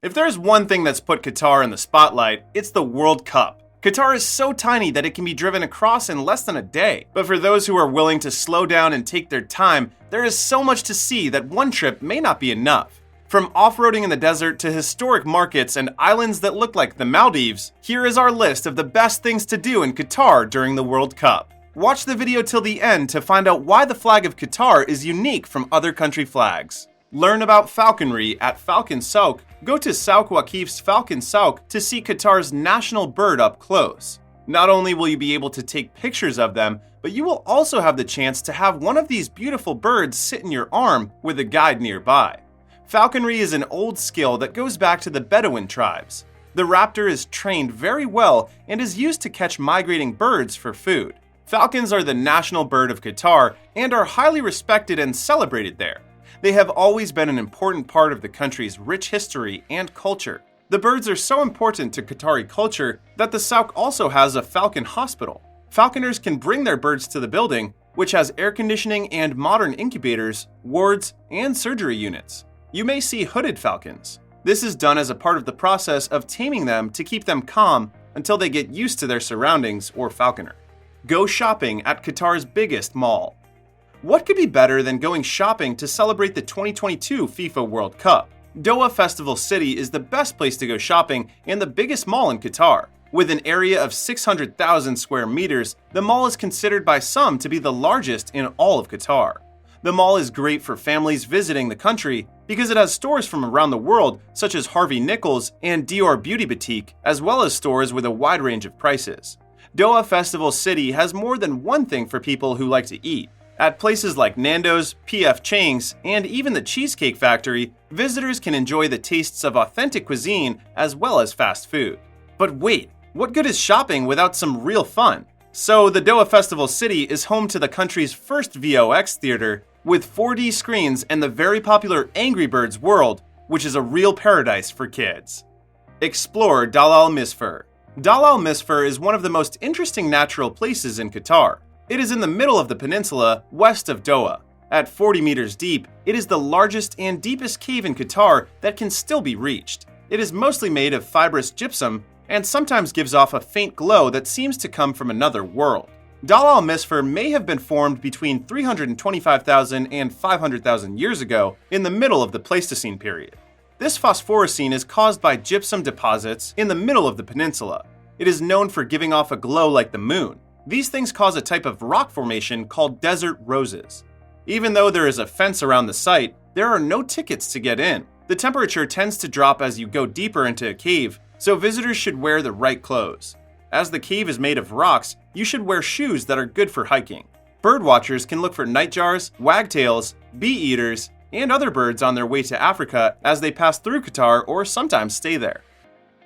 If there's one thing that's put Qatar in the spotlight, it's the World Cup. Qatar is so tiny that it can be driven across in less than a day. But for those who are willing to slow down and take their time, there is so much to see that one trip may not be enough. From off-roading in the desert to historic markets and islands that look like the Maldives, here is our list of the best things to do in Qatar during the World Cup. Watch the video till the end to find out why the flag of Qatar is unique from other country flags. Learn about falconry at Falcon Souk. Go to Souk Waqif's Falcon Souk to see Qatar's national bird up close. Not only will you be able to take pictures of them, but you will also have the chance to have one of these beautiful birds sit in your arm with a guide nearby. Falconry is an old skill that goes back to the Bedouin tribes. The raptor is trained very well and is used to catch migrating birds for food. Falcons are the national bird of Qatar and are highly respected and celebrated there. They have always been an important part of the country's rich history and culture. The birds are so important to Qatari culture that the Souk also has a falcon hospital. Falconers can bring their birds to the building, which has air conditioning and modern incubators, wards, and surgery units. You may see hooded falcons. This is done as a part of the process of taming them to keep them calm until they get used to their surroundings or falconer. Go shopping at Qatar's biggest mall. What could be better than going shopping to celebrate the 2022 FIFA World Cup? Doha Festival City is the best place to go shopping and the biggest mall in Qatar. With an area of 600,000 square meters, the mall is considered by some to be the largest in all of Qatar. The mall is great for families visiting the country because it has stores from around the world such as Harvey Nichols and Dior Beauty Boutique, as well as stores with a wide range of prices. Doha Festival City has more than one thing for people who like to eat. At places like Nando's, P.F. Chang's, and even the Cheesecake Factory, visitors can enjoy the tastes of authentic cuisine as well as fast food. But wait, what good is shopping without some real fun? So the Doha Festival City is home to the country's first VOX theater, with 4D screens and the very popular Angry Birds world, which is a real paradise for kids. Explore Dalal Misfer. Dalal Misfer is one of the most interesting natural places in Qatar. It is in the middle of the peninsula, west of Doha. At 40 meters deep, it is the largest and deepest cave in Qatar that can still be reached. It is mostly made of fibrous gypsum and sometimes gives off a faint glow that seems to come from another world. Dalal Misfer may have been formed between 325,000 and 500,000 years ago in the middle of the Pleistocene period. This phosphorescene is caused by gypsum deposits in the middle of the peninsula. It is known for giving off a glow like the moon. These things cause a type of rock formation called desert roses. Even though there is a fence around the site, there are no tickets to get in. The temperature tends to drop as you go deeper into a cave, so visitors should wear the right clothes. As the cave is made of rocks, you should wear shoes that are good for hiking. Birdwatchers can look for nightjars, wagtails, bee-eaters, and other birds on their way to Africa as they pass through Qatar or sometimes stay there.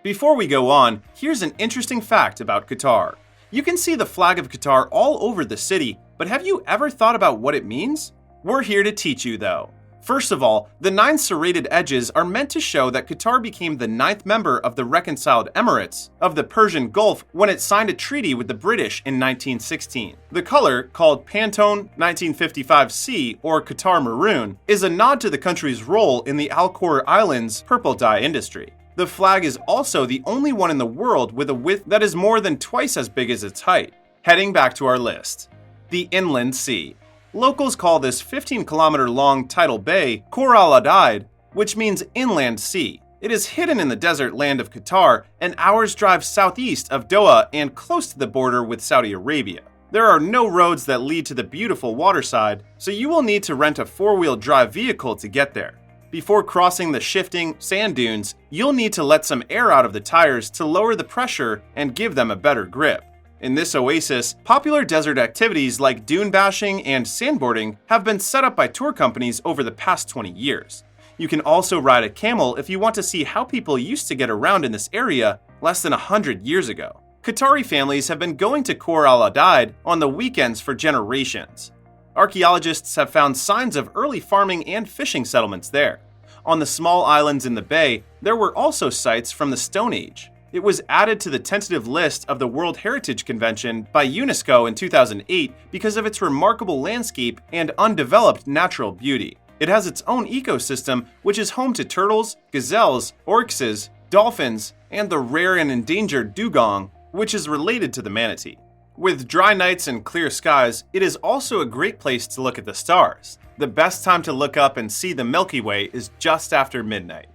Before we go on, here's an interesting fact about Qatar. You can see the flag of Qatar all over the city, but have you ever thought about what it means? We're here to teach you though. First of all, the 9 serrated edges are meant to show that Qatar became the 9th member of the reconciled Emirates of the Persian Gulf when it signed a treaty with the British in 1916. The color, called Pantone 1955C or Qatar Maroon, is a nod to the country's role in the Al-Khor Islands purple dye industry. The flag is also the only one in the world with a width that is more than twice as big as its height. Heading back to our list. The Inland Sea. Locals call this 15-kilometer-long tidal bay Khor al-Adaid, which means inland sea. It is hidden in the desert land of Qatar, an hour's drive southeast of Doha and close to the border with Saudi Arabia. There are no roads that lead to the beautiful waterside, so you will need to rent a 4-wheel drive vehicle to get there. Before crossing the shifting sand dunes, you'll need to let some air out of the tires to lower the pressure and give them a better grip. In this oasis, popular desert activities like dune bashing and sandboarding have been set up by tour companies over the past 20 years. You can also ride a camel if you want to see how people used to get around in this area less than 100 years ago. Qatari families have been going to Khor al-Adaid on the weekends for generations. Archaeologists have found signs of early farming and fishing settlements there. On the small islands in the bay, there were also sites from the Stone Age. It was added to the tentative list of the World Heritage Convention by UNESCO in 2008 because of its remarkable landscape and undeveloped natural beauty. It has its own ecosystem, which is home to turtles, gazelles, orcas, dolphins, and the rare and endangered dugong, which is related to the manatee. With dry nights and clear skies, it is also a great place to look at the stars. The best time to look up and see the Milky Way is just after midnight.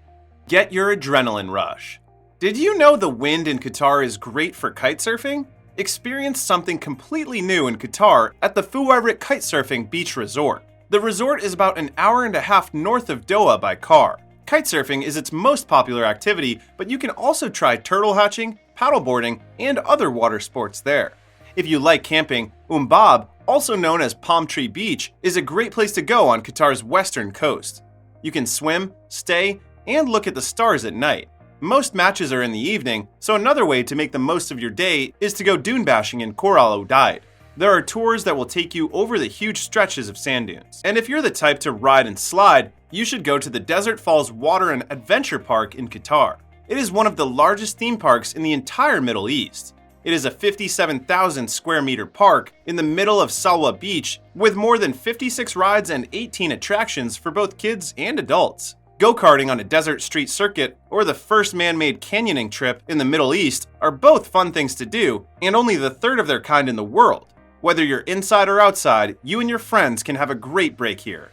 Get your adrenaline rush. Did you know the wind in Qatar is great for kite surfing? Experience something completely new in Qatar at the FIFA Kite Surfing Beach Resort. The resort is about an hour and a half north of Doha by car. Kite surfing is its most popular activity, but you can also try turtle hatching, paddleboarding, and other water sports there. If you like camping, Umbab, also known as Palm Tree Beach, is a great place to go on Qatar's western coast. You can swim, stay, and look at the stars at night. Most matches are in the evening, so another way to make the most of your day is to go dune bashing in Coral Udaid. There are tours that will take you over the huge stretches of sand dunes. And if you're the type to ride and slide, you should go to the Desert Falls Water and Adventure Park in Qatar. It is one of the largest theme parks in the entire Middle East. It is a 57,000 square meter park in the middle of Salwa Beach with more than 56 rides and 18 attractions for both kids and adults. Go-karting on a desert street circuit or the first man-made canyoning trip in the Middle East are both fun things to do and only the third of their kind in the world. Whether you're inside or outside, you and your friends can have a great break here.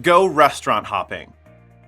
Go restaurant hopping.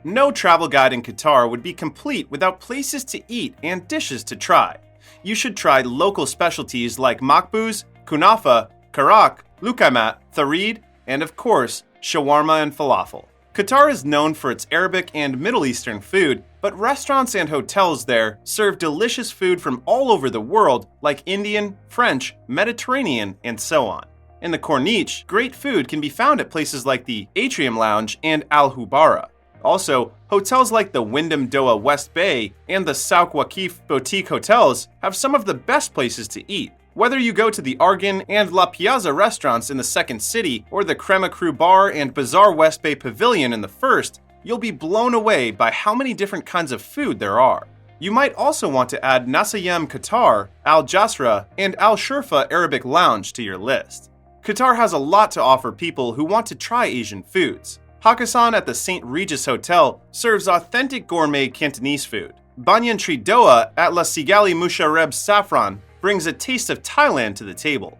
No travel guide in Qatar would be complete without places to eat and dishes to try. You should try local specialties like makbuz, kunafa, karak, lukaimat, tharid, and of course, shawarma and falafel. Qatar is known for its Arabic and Middle Eastern food, but restaurants and hotels there serve delicious food from all over the world like Indian, French, Mediterranean, and so on. In the Corniche, great food can be found at places like the Atrium Lounge and Al Hubara. Also, hotels like the Wyndham Doha West Bay and the Sauk Waqif Boutique Hotels have some of the best places to eat. Whether you go to the Argan and La Piazza restaurants in the second city or the Crema Cru Bar and Bazaar West Bay Pavilion in the first, you'll be blown away by how many different kinds of food there are. You might also want to add Nasayem Qatar, Al Jasra, and Al Shurfa Arabic Lounge to your list. Qatar has a lot to offer people who want to try Asian foods. Hakkasan at the St. Regis Hotel serves authentic gourmet Cantonese food. Banyan Tree Doha at La Sigali Musharreb Saffron brings a taste of Thailand to the table.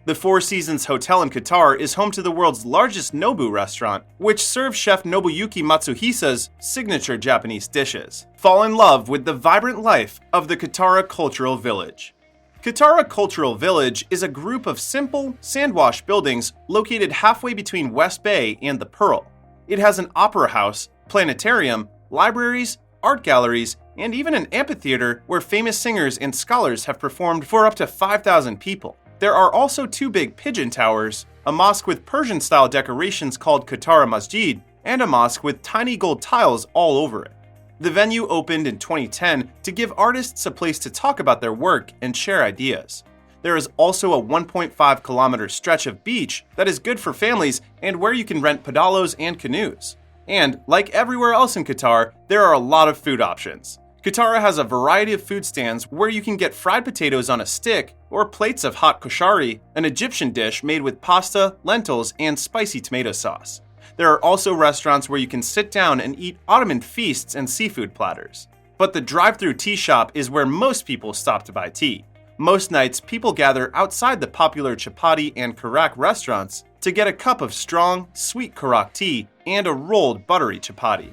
The Four Seasons Hotel in Qatar is home to the world's largest Nobu restaurant, which serves Chef Nobuyuki Matsuhisa's signature Japanese dishes. Fall in love with the vibrant life of the Katara Cultural Village. Katara Cultural Village is a group of simple, sandwash buildings located halfway between West Bay and the Pearl. It has an opera house, planetarium, libraries, art galleries, and even an amphitheater where famous singers and scholars have performed for up to 5,000 people. There are also two big pigeon towers, a mosque with Persian-style decorations called Katara Masjid, and a mosque with tiny gold tiles all over it. The venue opened in 2010 to give artists a place to talk about their work and share ideas. There is also a 1.5 kilometer stretch of beach that is good for families and where you can rent pedalos and canoes. And, like everywhere else in Qatar, there are a lot of food options. Qatar has a variety of food stands where you can get fried potatoes on a stick or plates of hot koshari, an Egyptian dish made with pasta, lentils, and spicy tomato sauce. There are also restaurants where you can sit down and eat Ottoman feasts and seafood platters. But the drive-through tea shop is where most people stop to buy tea. Most nights, people gather outside the popular chapati and karak restaurants to get a cup of strong, sweet karak tea and a rolled buttery chapati.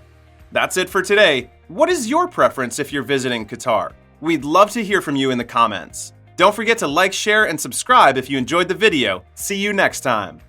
That's it for today. What is your preference if you're visiting Qatar? We'd love to hear from you in the comments. Don't forget to like, share, and subscribe if you enjoyed the video. See you next time.